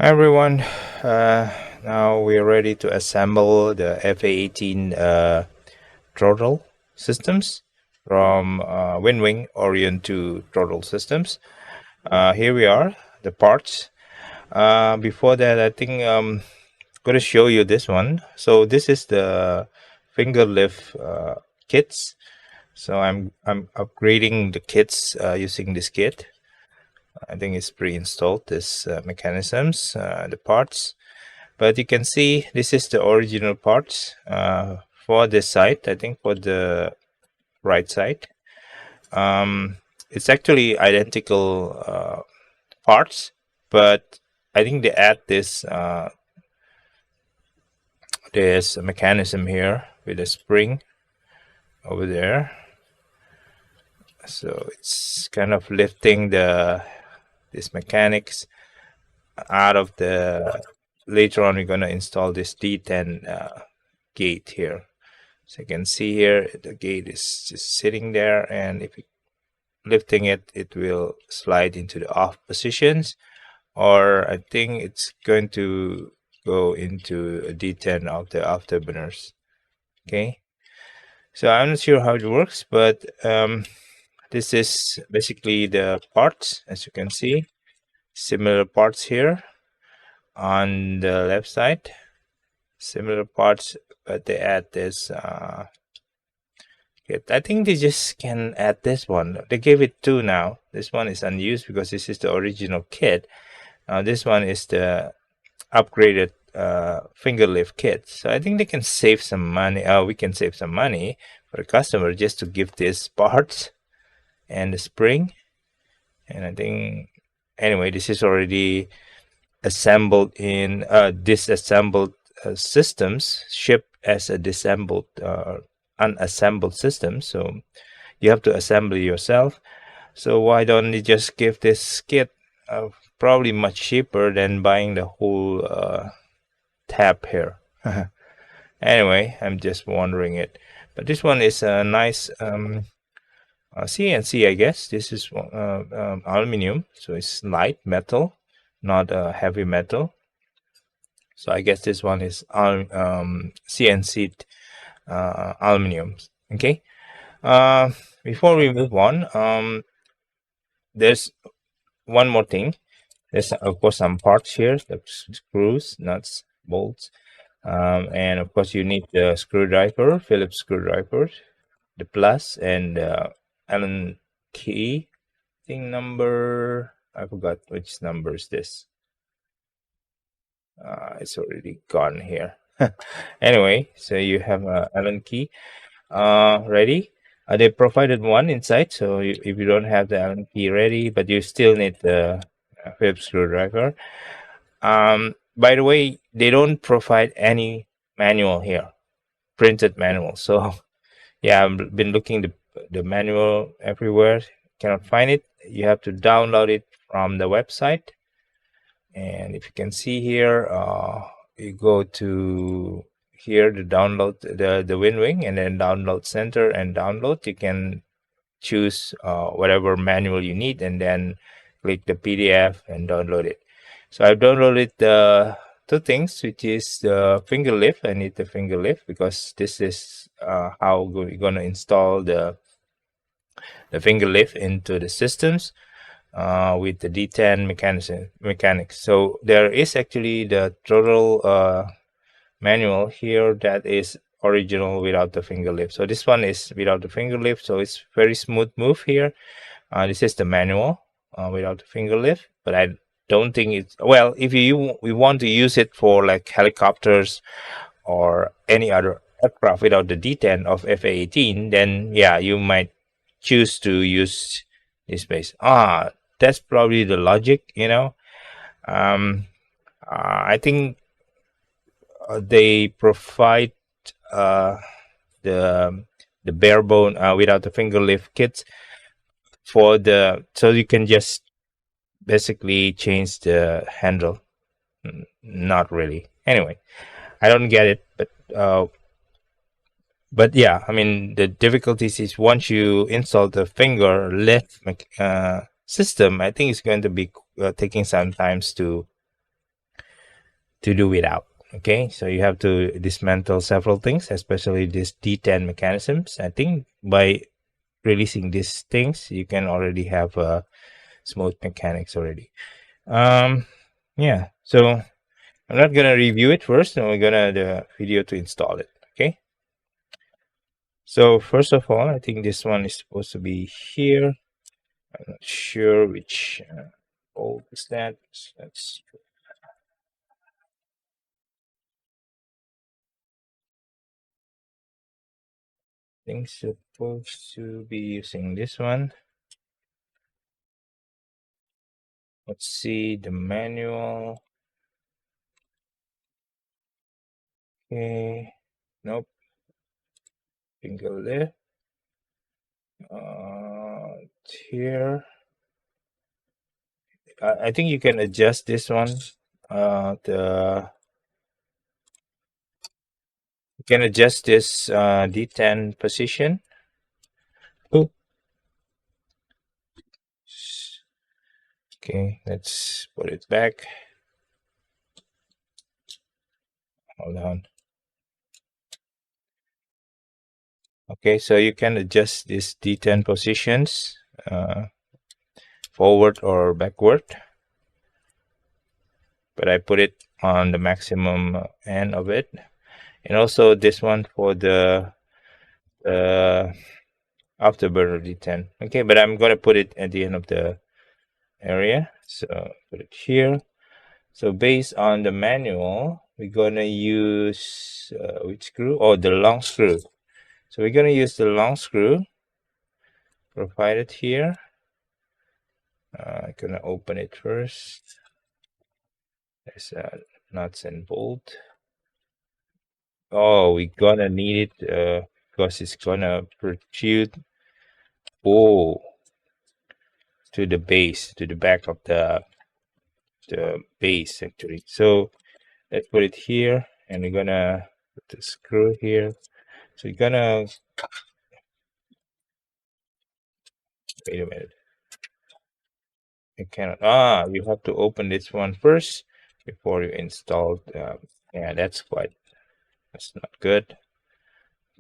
Hi everyone, now we are ready to assemble the F-A-18 throttle systems from Winwing Orion2 throttle systems. Here we are, the parts. Before that, I think I'm going to show you this one. So this is the finger lift kits. So I'm upgrading the kits using this kit. I think it's pre-installed, this mechanisms, the parts. But you can see this is the original parts for this side. I think for the right side, it's actually identical parts, but I think they add this there's a mechanism here with a spring over there, so it's kind of lifting this mechanics out of the. Later on we're going to install this D10 gate here. So you can see here the gate is just sitting there, and if you lifting it, it will slide into the off positions, or I think it's going to go into a D10 of the afterburners. Okay, so I'm not sure how it works, but this is basically the parts. As you can see, similar parts here on the left side, similar parts, but they add this kit. I think they just can add this one. They gave it two now. This one is unused because this is the original kit. This one is the upgraded finger lift kit. So I think they can save some money. We can save some money for the customer just to give these parts and the spring. And I think anyway, this is already assembled in disassembled systems, shipped as a disassembled unassembled system, so you have to assemble it yourself. So why don't you just give this kit probably much cheaper than buying the whole tab here. Anyway, I'm just wondering it, but this one is a nice CNC, I guess. This is aluminum, so it's light metal, not heavy metal. So I guess this one is CNC aluminum. Okay, before we move on, there's one more thing. There's of course some parts here, the screws, nuts, bolts, and of course you need the screwdriver, Phillips screwdriver, the plus, and Allen key. Thing number, I forgot which number is this. It's already gone here. Anyway, so you have Allen key ready. They provided one inside, so if you don't have the Allen key ready, but you still need the Phillips screwdriver. By the way, they don't provide any manual here, printed manual. So yeah, I've been looking the manual everywhere, cannot find it. You have to download it from the website. And if you can see here, you go to here to download the Winwing, and then download center and download. You can choose whatever manual you need, and then click the PDF and download it. So I've downloaded the two things, which is the finger lift. I need the finger lift because this is how we're going to install the finger lift into the systems with the D10 mechanics. So there is actually the throttle manual here that is original without the finger lift. So this one is without the finger lift, so it's very smooth move here. This is the manual without the finger lift, but I don't think it's well. If we want to use it for like helicopters or any other aircraft without the D10 of F-A-18, then yeah, you might choose to use this base. That's probably the logic, you know. I think they provide the bare bone without the finger lift kits for so you can just basically change the handle. Not really. Anyway, I don't get it, but yeah, I mean the difficulties is once you install the finger lift system, I think it's going to be taking some times to to do without. Okay, so you have to dismantle several things, especially these D10 mechanisms. I think by releasing these things, you can already have smooth mechanics already. Yeah, so I'm not gonna review it first, and we're gonna the video to install it. Okay. So first of all, I think this one is supposed to be here. I'm not sure which bolt is that. That's I think supposed to be using this one. Let's see the manual. Okay. Nope. Finger there. Here. I think you can adjust this one. The You can adjust this D10 position. Oh. Okay, let's put it back. Hold on. Okay, so you can adjust this D10 positions forward or backward. But I put it on the maximum end of it. And also this one for the afterburner D10. Okay, but I'm going to put it at the end of the area. So put it here. So based on the manual, we're going to use which screw? Oh, the long screw. So we're going to use the long screw provided here. I'm going to open it first. There's nuts and bolt. Oh, we're going to need it because it's going to protrude to the base, to the back of the base actually. So let's put it here, and we're gonna put the screw here. So you're gonna wait a minute. You cannot. You have to open this one first before you install. Yeah, that's not good.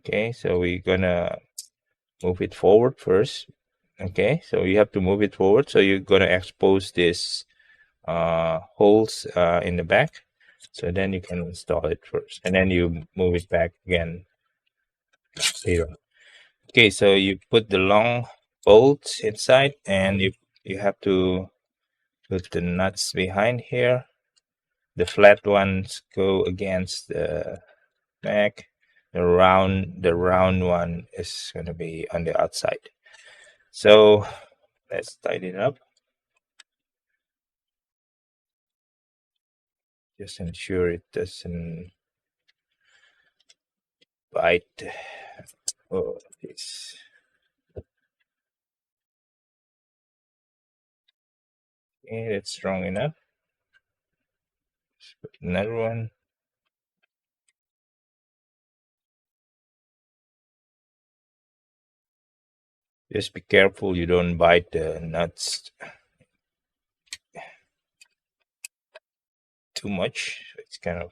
Okay, so we're gonna move it forward first. Okay, so you have to move it forward. So you're gonna expose this holes in the back. So then you can install it first, and then you move it back again later. Okay, so you put the long bolts inside, and you have to put the nuts behind here. The flat ones go against the back. The round one is going to be on the outside. So let's tighten it up. Just ensure it doesn't bite. Oh, this. Okay, that's strong enough. Let's put another one. Just be careful you don't bite the nuts too much. It's kind of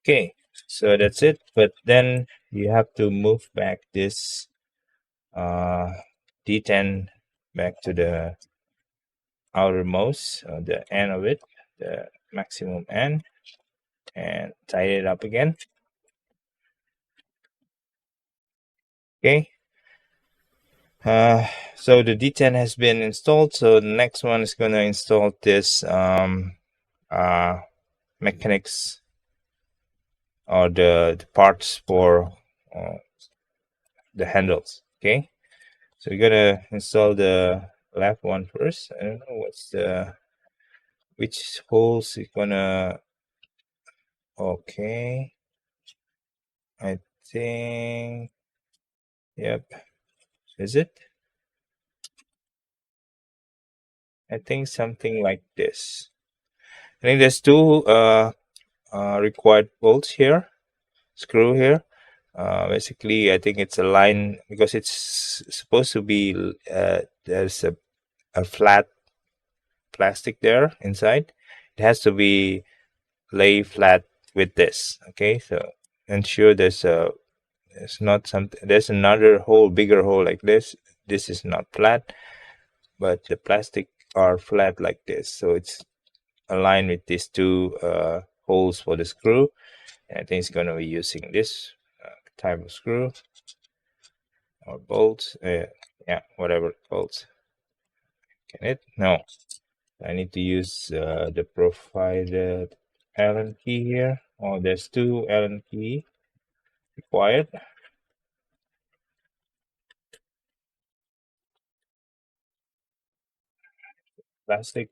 okay. So that's it. But then you have to move back this D10 back to the outermost, the end of it, the maximum end, and tighten it up again. Okay. So the D10 has been installed. So the next one is going to install this mechanics or the parts for the handles. Okay. So you're gonna install the left one first. I don't know which holes is gonna. Okay, I think. Yep. Is it? I think something like this. I think there's two required bolts here, screw here. Basically, I think it's a line because it's supposed to be. There's a flat plastic there inside, it has to be lay flat with this. Okay, so ensure there's not something, there's another hole, bigger hole like this. This is not flat, but the plastic are flat like this, so it's aligned with these two holes for the screw. And I think it's going to be using this type of screw or bolts. Yeah, whatever bolts. Can it? No. I need to use the provided Allen key here. Oh, there's two Allen key required. Plastic.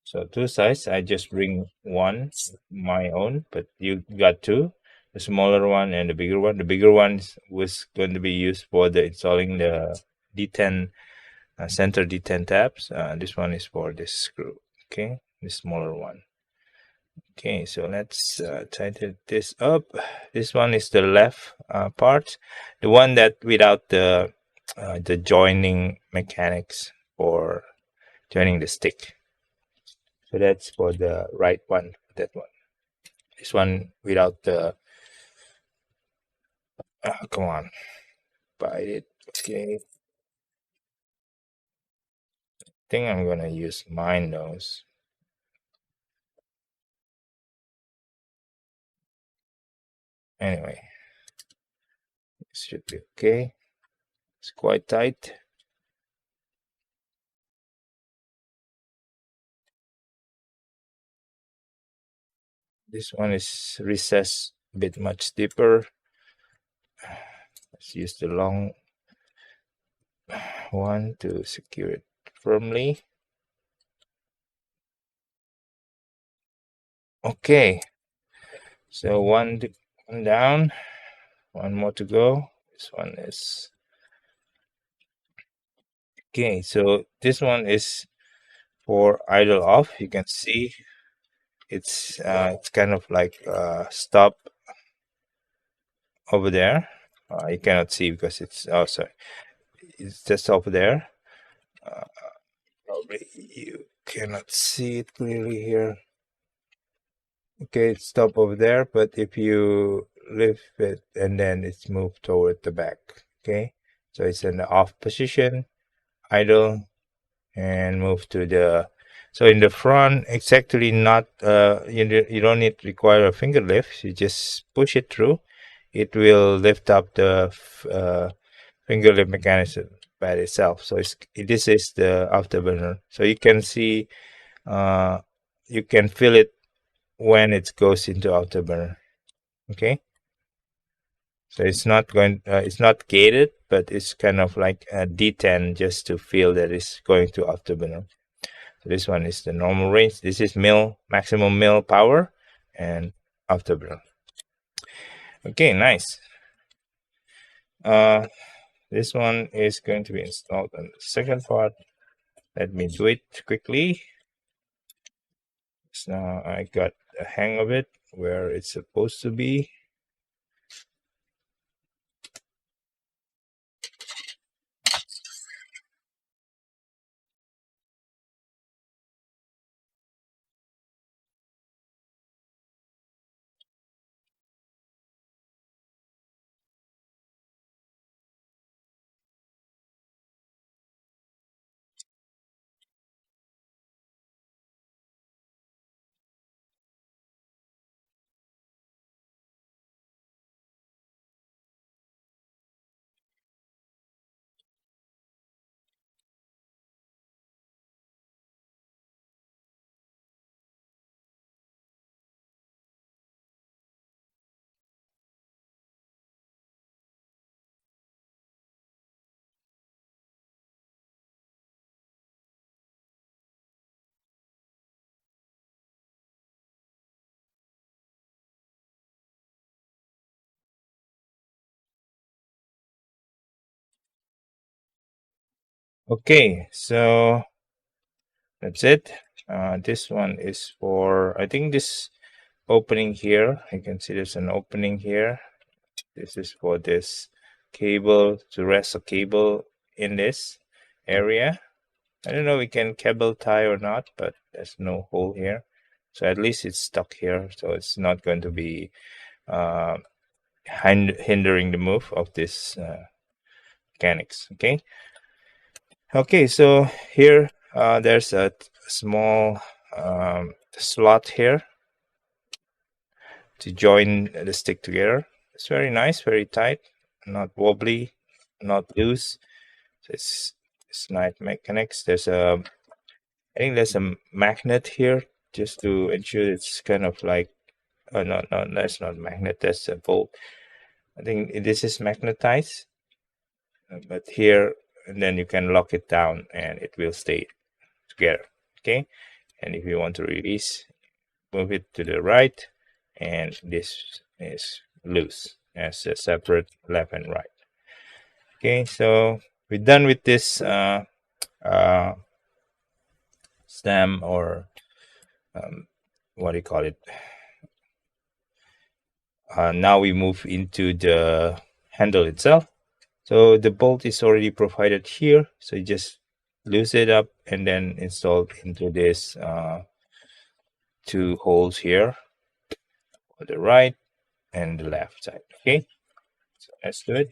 So two size. I just bring one, my own, but you got two. The smaller one and the bigger one. The bigger one was going to be used for the installing the D10 center D10 tabs. This one is for this screw. Okay, the smaller one. Okay, so let's tighten this up. This one is the left part, the one that without the joining mechanics for joining the stick. So that's for the right one. That one. This one without the. Come on, bite it. Okay. I think I'm gonna use mine nose. Anyway, it should be okay. It's quite tight. This one is recessed a bit much deeper. Let's use the long one to secure it firmly. Okay, so one down, one more to go. This one is okay. So this one is for idle off. You can see it's kind of like stop over there. You cannot see because it's sorry, it's just over there. Probably you cannot see it clearly here. Okay, it's stop over there, but if you lift it and then it's moved toward the back. Okay, so it's in the off position, idle, and move to the. So in the front, it's actually not. You don't need to require a finger lift. You just push it through. It will lift up the finger lift mechanism by itself. So this is the afterburner. So you can see, you can feel it when it goes into afterburner. Okay, so it's not gated, but it's kind of like a D10 just to feel that it's going to afterburner. So this one is the normal range. This is maximum mil power and afterburner. Okay, nice. This one is going to be installed on the second part. Let me do it quickly. So now I got a hang of it where it's supposed to be. Okay, so that's it. This one is for, I think this opening here, you can see there's an opening here. This is for this cable, to rest a cable in this area. I don't know if we can cable tie or not, but there's no hole here. So at least it's stuck here, so it's not going to be uh, hindering the move of this mechanics. Okay, so here there's a small slot here to join the stick together. It's very nice, very tight, not wobbly, not loose. So it's nice mechanics. I think there's a magnet here just to ensure it's kind of like, oh no, no, that's not magnet, that's a bolt. I think this is magnetized, but here, and then you can lock it down and it will stay together. Okay, and if you want to release, move it to the right, and this is loose as a separate left and right. Okay, so we're done with this uh, stem, or what do you call it? Now we move into the handle itself. So the bolt is already provided here, so you just loose it up and then install it into this two holes here on the right and the left side. Okay, so let's do it.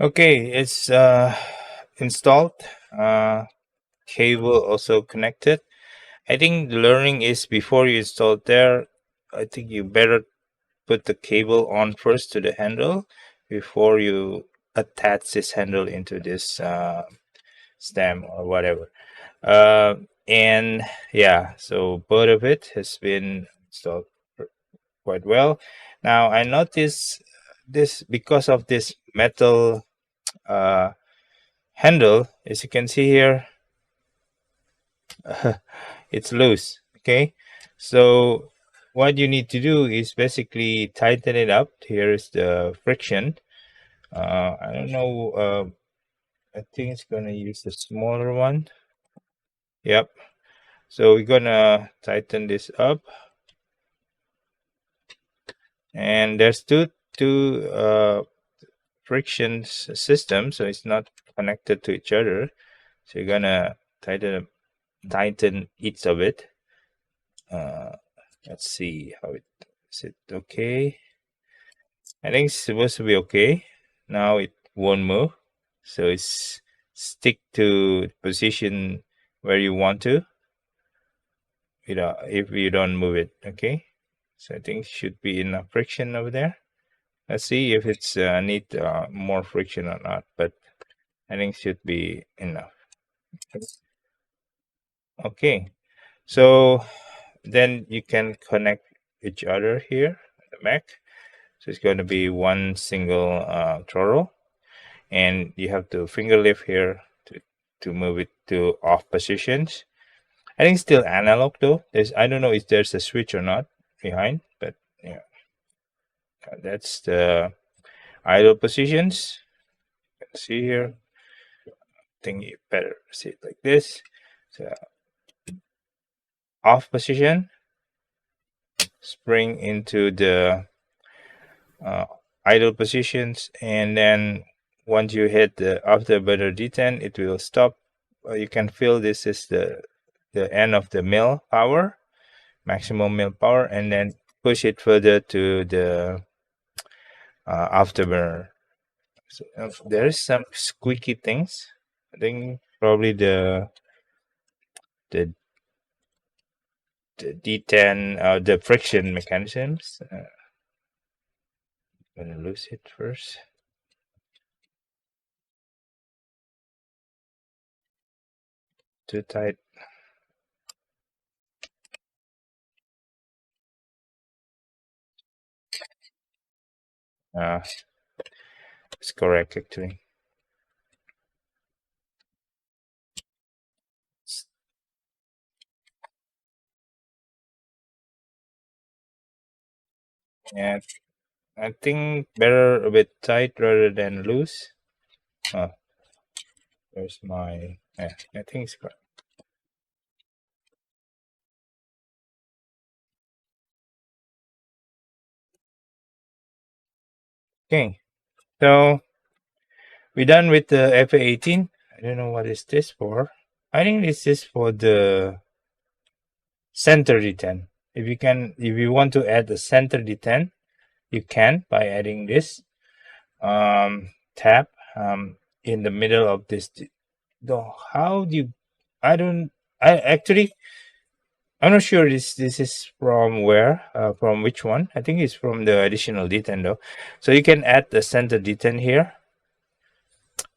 Okay, it's installed. Uh, Cable also connected. I think the learning is before you install it there. I think you better put the cable on first to the handle before you attach this handle into this stem or whatever. Uh, and yeah, so both of it has been installed quite well. Now I notice this because of this metal uh, handle, as you can see here, it's loose. Okay, so what you need to do is basically tighten it up. Here is the friction. I don't know. I think it's gonna use the smaller one. Yep. So we're gonna tighten this up, and there's two friction system, so it's not connected to each other. So you're gonna tighten each of it. Uh, let's see how it is. It okay? I think it's supposed to be okay. Now it won't move, so it's stick to position where you want to. If you don't move it, okay. So I think should be enough friction over there. Let's see if it's need more friction or not, but I think should be enough. Okay, so then you can connect each other here, the Mac. So it's going to be one single throttle, and you have to finger lift here to move it to off positions. I think still analog though. I don't know if there's a switch or not behind, but yeah, that's the idle positions. You can see here. I think you better see it like this. So off position, spring into the uh, idle positions, and then once you hit the afterburner D10, it will stop. You can feel this is the end of the mill power, maximum mill power, and then push it further to the afterburner. So, there is some squeaky things. I think probably the the D10 the friction mechanisms. I'm gonna lose it first. Too tight. Uh, it's correct actually. Yeah, I think better a bit tight rather than loose. Oh, where's my? Yeah, I think it's correct. Okay, so we're done with the FA18. I don't know what is this for. I think this is for the center D10. If you want to add the center D10, you can by adding this tab in the middle of this. Though how do you? I don't. I actually I'm not sure this is from where, from which one. I think it's from the additional D10 though. So you can add the center D10 here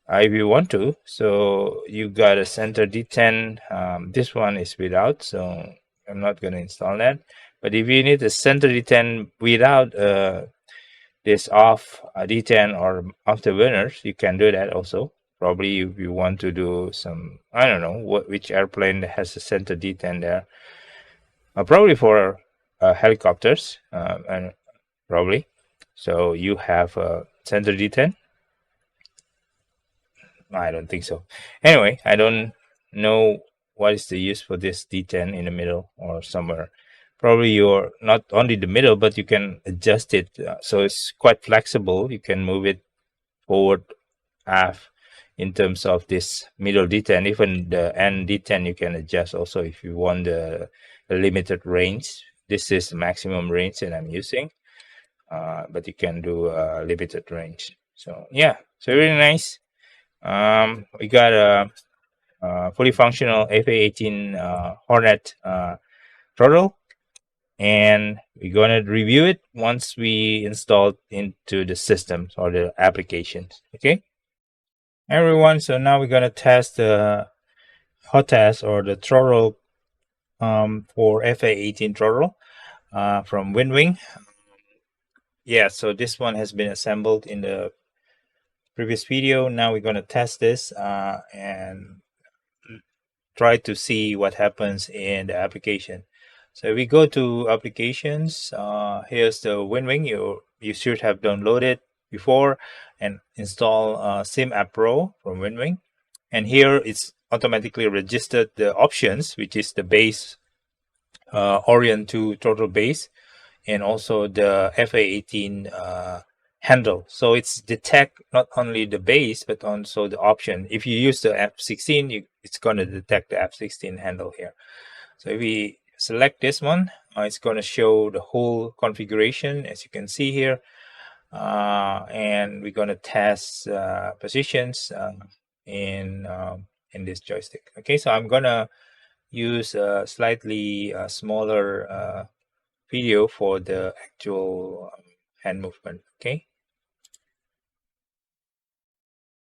if you want to. So you got a center D10. This one is without, so I'm not going to install that. But if you need a center D10 without this off D10 or afterburners, you can do that also. Probably if you want to do some, I don't know which airplane has a center D10 there. Probably for helicopters, and probably. So you have a center D10. I don't think so. Anyway, I don't know what is the use for this D10 in the middle or somewhere. Probably you're not only the middle, but you can adjust it. So it's quite flexible. You can move it forward, aft in terms of this middle D10. Even the end D10 you can adjust also if you want the limited range. This is the maximum range that I'm using, but you can do limited range. So yeah, So really nice. We got a fully functional FA-18 Hornet Throttle, and we're gonna review it once we install it into the systems or the applications. Okay, everyone. So now we're gonna test the Hotas or the throttle for FA-18 throttle from Winwing. Yeah, so this one has been assembled in the previous video. Now we're gonna test this and try to see what happens in the application. So we go to applications. Here's the Winwing. You should have downloaded before and install Sim App Pro from Winwing. And here it's automatically registered the options, which is the base Orion2 Throttle base, and also the FA-18 handle. So it's detect not only the base but also the option. If you use the F16, it's going to detect the F16 handle here. So if we select this one, it's going to show the whole configuration, as you can see here. And we're going to test positions in this joystick. Okay, so I'm going to use a slightly smaller video for the actual hand movement.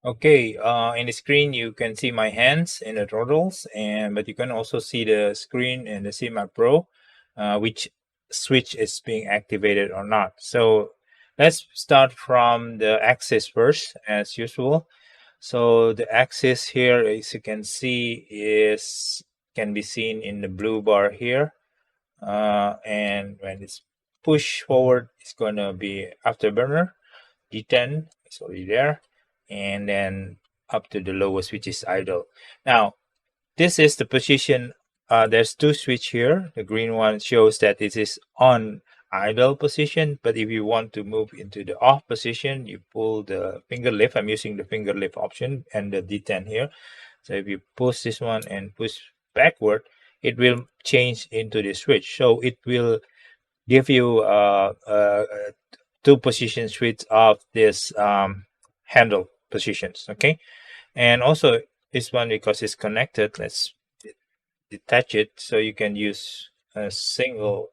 Okay, in the screen you can see my hands in the throttles, but you can also see the screen in the CMAP Pro, which switch is being activated or not. So let's start from the axis first, as usual. So the axis here, as you can see, can be seen in the blue bar here, and when it's pushed forward, it's going to be afterburner. D10 is already there, and then up to the lowest, which is idle. Now this is the position. There's two switch here. The green one shows that it is on idle position, but if you want to move into the off position, you pull the finger lift. I'm using the finger lift option and the D10 here. So if you push this one and push backward, it will change into the switch. So it will give you two position switch of this handle positions. Okay, and also this one, because it's connected, let's detach it, so you can use a single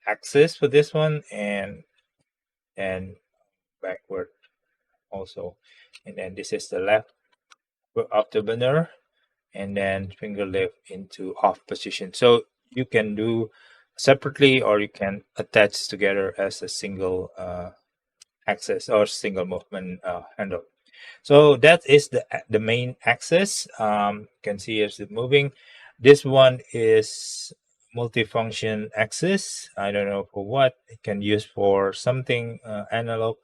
axis for this one, and backward also. And then this is the left afterburner, and then finger lift into off position. So you can do separately, or you can attach together as a single axis or single movement handle. So that is the main axis. You can see as it's moving. This one is multifunction axis. I don't know for what. It can use for something analog.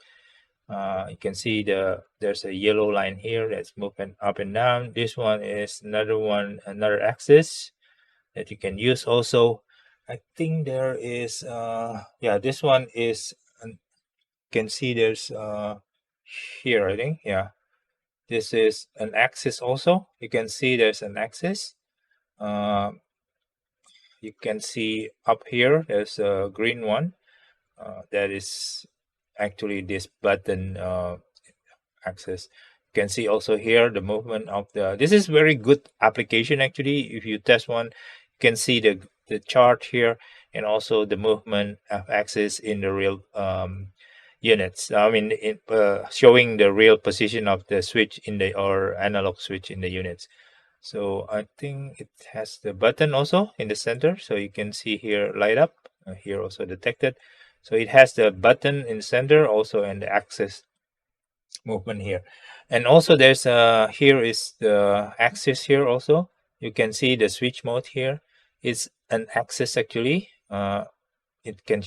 You can see there's a yellow line here that's moving up and down. This one is another axis that you can use also. I think there is yeah, this one is you can see there's here, I think, yeah, this is an axis also. You can see there's an axis. You can see up here there's a green one that is actually this button axis. You can see also here the movement of this is very good application actually. If you test one, you can see the chart here, and also the movement of axis in the real units. I mean, showing the real position of the switch in the or analog switch in the units. So I think it has the button also in the center, so you can see here light up. Here also detected. So it has the button in the center also, and the axis movement here. And also there's here is the axis here also. You can see the switch mode here. It's an axis actually. It can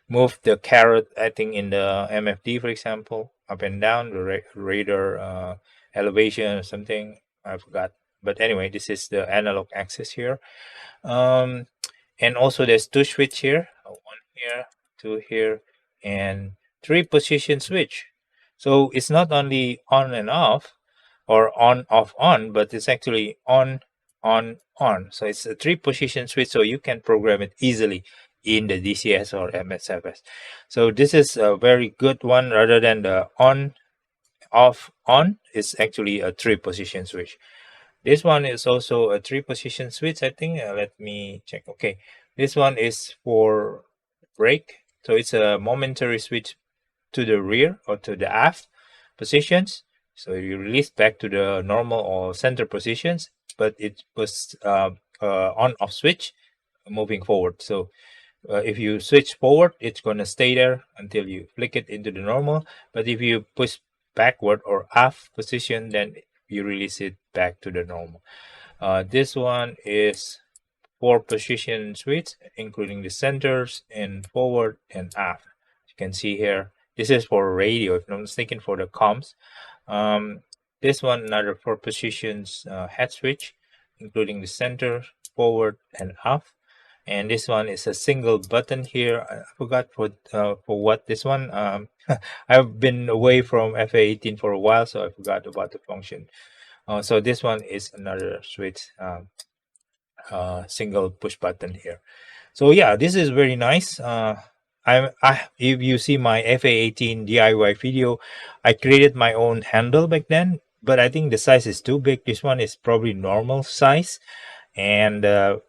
move the caret, I think, in the MFD, for example, up and down the radar elevation or something. I forgot. But anyway, this is the analog axis here. And also there's two switch here, one here, two here, and three position switch. So it's not only on and off or on, off, on, but it's actually on, on. So it's a three position switch, so you can program it easily in the DCS or MSFS. So this is a very good one rather than the on off on is actually a three position switch. This one is also a three position switch, I think. Let me check. Okay, this one is for brake, so it's a momentary switch to the rear or to the aft positions. So you release back to the normal or center positions, but it was on off switch moving forward. So if you switch forward, it's going to stay there until you flick it into the normal. But if you push backward or aft position, then you release it back to the normal. This one is four position switch, including the centers and forward and aft. You can see here, this is for radio, if I'm not mistaken, for the comms. Um, this one, another four positions head switch, including the center, forward, and aft. And this one is a single button here. I forgot for what this one. I've been away from FA18 for a while, so I forgot about the function. So this one is another switch, single push button here. So yeah, this is very nice. If you see my FA18 DIY video, I created my own handle back then, but I think the size is too big. This one is probably normal size, and the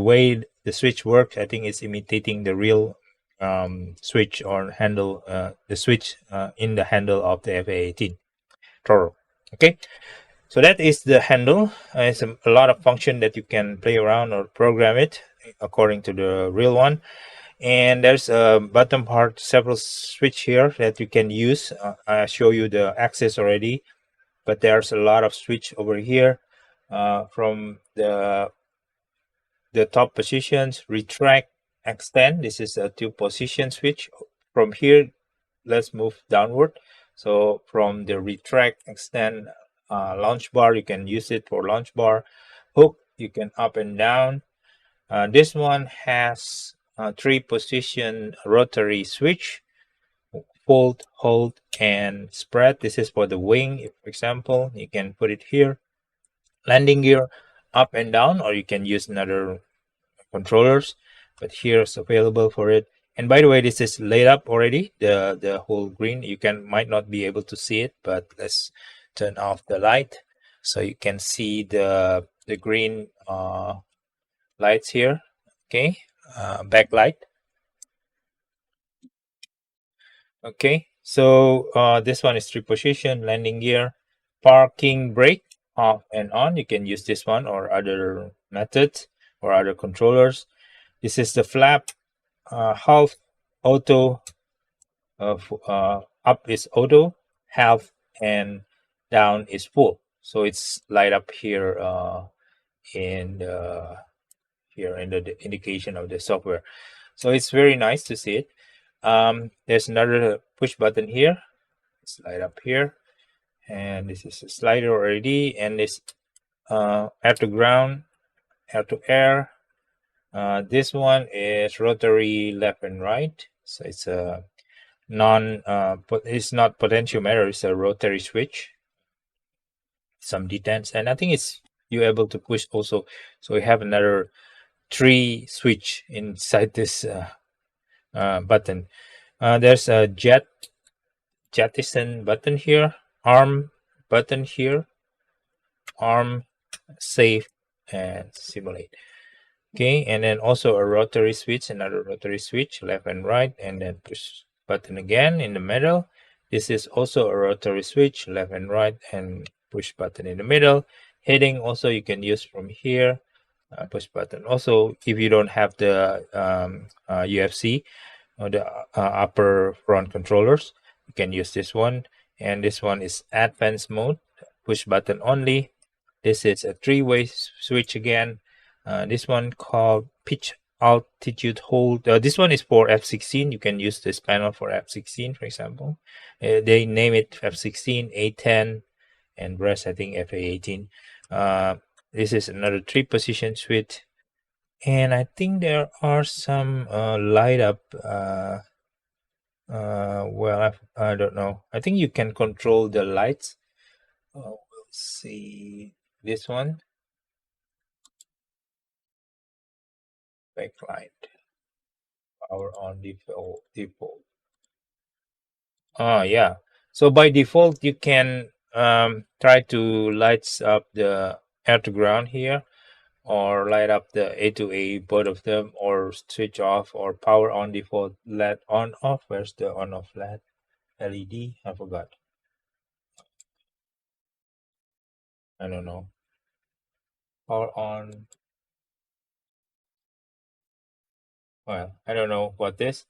way the switch works, I think it's imitating the real switch or handle, the switch in the handle of the FA18 Throttle. Okay, so that is the handle. It's a lot of function that you can play around or program it according to the real one. And there's a bottom part, several switch here that you can use. I show you the access already, but there's a lot of switch over here from the top positions, retract, extend. This is a two position switch. From here, let's move downward. So from the retract, extend, launch bar, you can use it for launch bar. Hook, you can up and down. This one has three position rotary switch, fold, hold, and spread. This is for the wing, for example. You can put it here. Landing gear, up and down, or you can use another controllers, but here's available for it. And by the way, this is lit up already, the whole green. You might not be able to see it, but let's turn off the light so you can see the green lights here. Okay, backlight. Okay, so this one is three position, landing gear, parking brake, off and on. You can use this one or other methods or other controllers. This is the flap, half auto, up is auto, half, and down is full. So it's light up here in the the indication of the software. So it's very nice to see it. There's another push button here. It's light up here, and this is a slider already, and this air to ground, air to air. This one is rotary left and right, so it's a but it's not potentiometer, it's a rotary switch, some detents, and I think it's you able to push also. So we have another three switch inside this button. There's a jettison button here, arm button here, arm, save, and simulate. Okay, and then also a rotary switch, another rotary switch, left and right, and then push button again in the middle. This is also a rotary switch, left and right, and push button in the middle. Heading also you can use from here, push button. Also, if you don't have the UFC or the upper front controllers, you can use this one. And this one is advanced mode, push button only. This is a three-way switch again. This one called pitch altitude hold. This one is for F16. You can use this panel for F16, for example. They name it F16, A10, and rest I think FA18. This is another three position switch, and I think there are some light up. Well, I don't know. I think you can control the lights. We'll see this one. Backlight, power on default. Yeah. So by default, you can try to lights up the air to ground here, or light up the A to A, both of them, or switch off, or power on default, LED on off. Where's the on off LED? LED? I forgot. I don't know. Power on. Well, I don't know what this.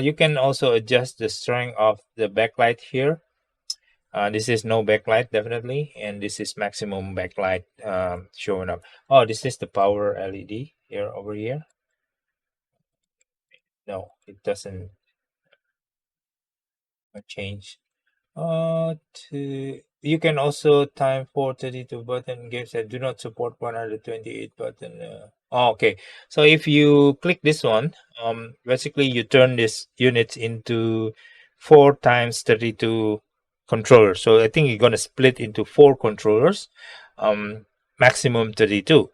You can also adjust the strength of the backlight here. This is no backlight definitely, and this is maximum backlight showing up. Oh, this is the power LED here over here. No, it doesn't change. You can also time for 32 button games that do not support 128 button. Okay, so if you click this one, basically you turn this unit into 4 times 32 controllers. So I think you're gonna split into 4 controllers, maximum 32.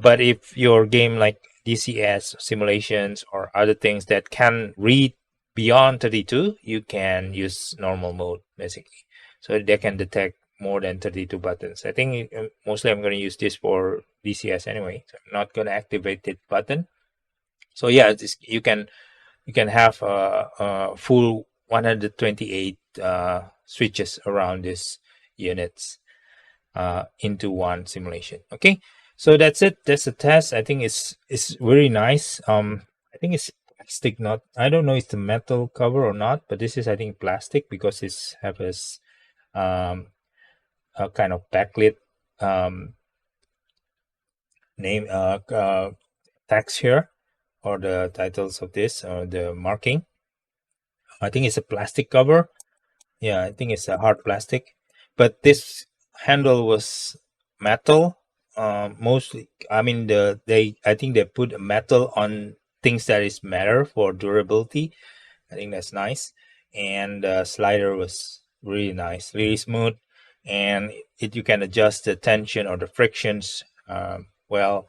But if your game like DCS simulations or other things that can read beyond 32, you can use normal mode basically. So they can detect more than 32 buttons. I think mostly I'm going to use this for DCS anyway. So I'm not going to activate that button. So yeah, you can have a full 128 switches around these units into one simulation. Okay, so that's it. That's the test. I think it's very nice. I think it's plastic, not, I don't know if it's a metal cover or not, but this is, I think, plastic, because it's have this a kind of backlit name text here, or the titles of this, or the marking. I think it's a plastic cover. Yeah, I think it's a hard plastic, but this handle was metal. Mostly, I mean, I think they put metal on things that is matter for durability. I think that's nice, and the slider was really nice, really smooth, and you can adjust the tension or the frictions well.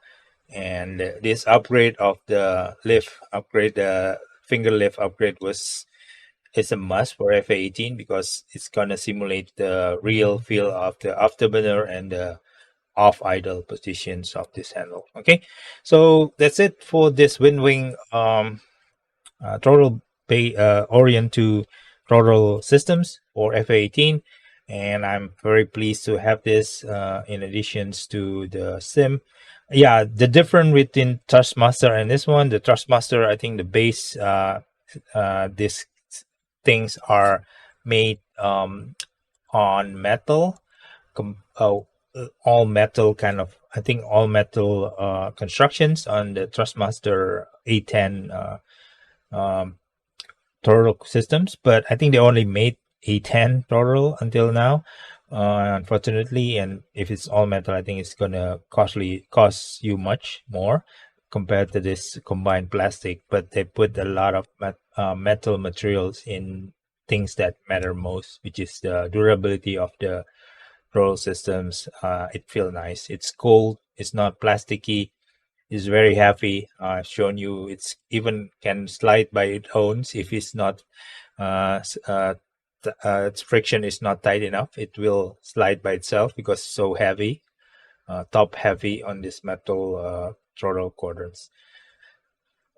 And this upgrade of the lift upgrade, the finger lift upgrade, was it's a must for F-18, because it's gonna simulate the real feel of the afterburner and the off idle positions of this handle. Okay, so that's it for this Winwing throttle Orion2 throttle systems for F-18, and I'm very pleased to have this in additions to the sim. Yeah, the difference between Thurstmaster and this one, the Thurstmaster, I think the base these things are made on metal, all metal kind of, I think all metal constructions. On the Thrustmaster A10 throttle systems, but I think they only made A10 throttle until now, unfortunately. And if it's all metal, I think it's gonna cost you much more compared to this combined plastic. But they put a lot of metal materials in things that matter most, which is the durability of the throttle systems. It feels nice. It's cold. It's not plasticky. It's very heavy. I've shown you. It's even can slide by its own if it's not its friction is not tight enough. It will slide by itself because it's so heavy, top heavy on this metal throttle quadrants.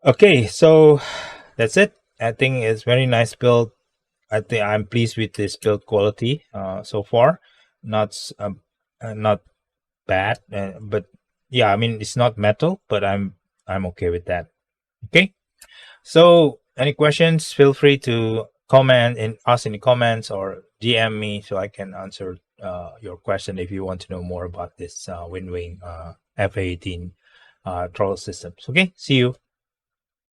Okay, so that's it. I think it's very nice build. I think I'm pleased with this build quality so far. Not bad, but yeah, I mean, it's not metal, but I'm okay with that. Okay, so any questions, feel free to comment and ask in the comments, or DM me so I can answer your question if you want to know more about this Winwing F-18 throttle systems. Okay, see you.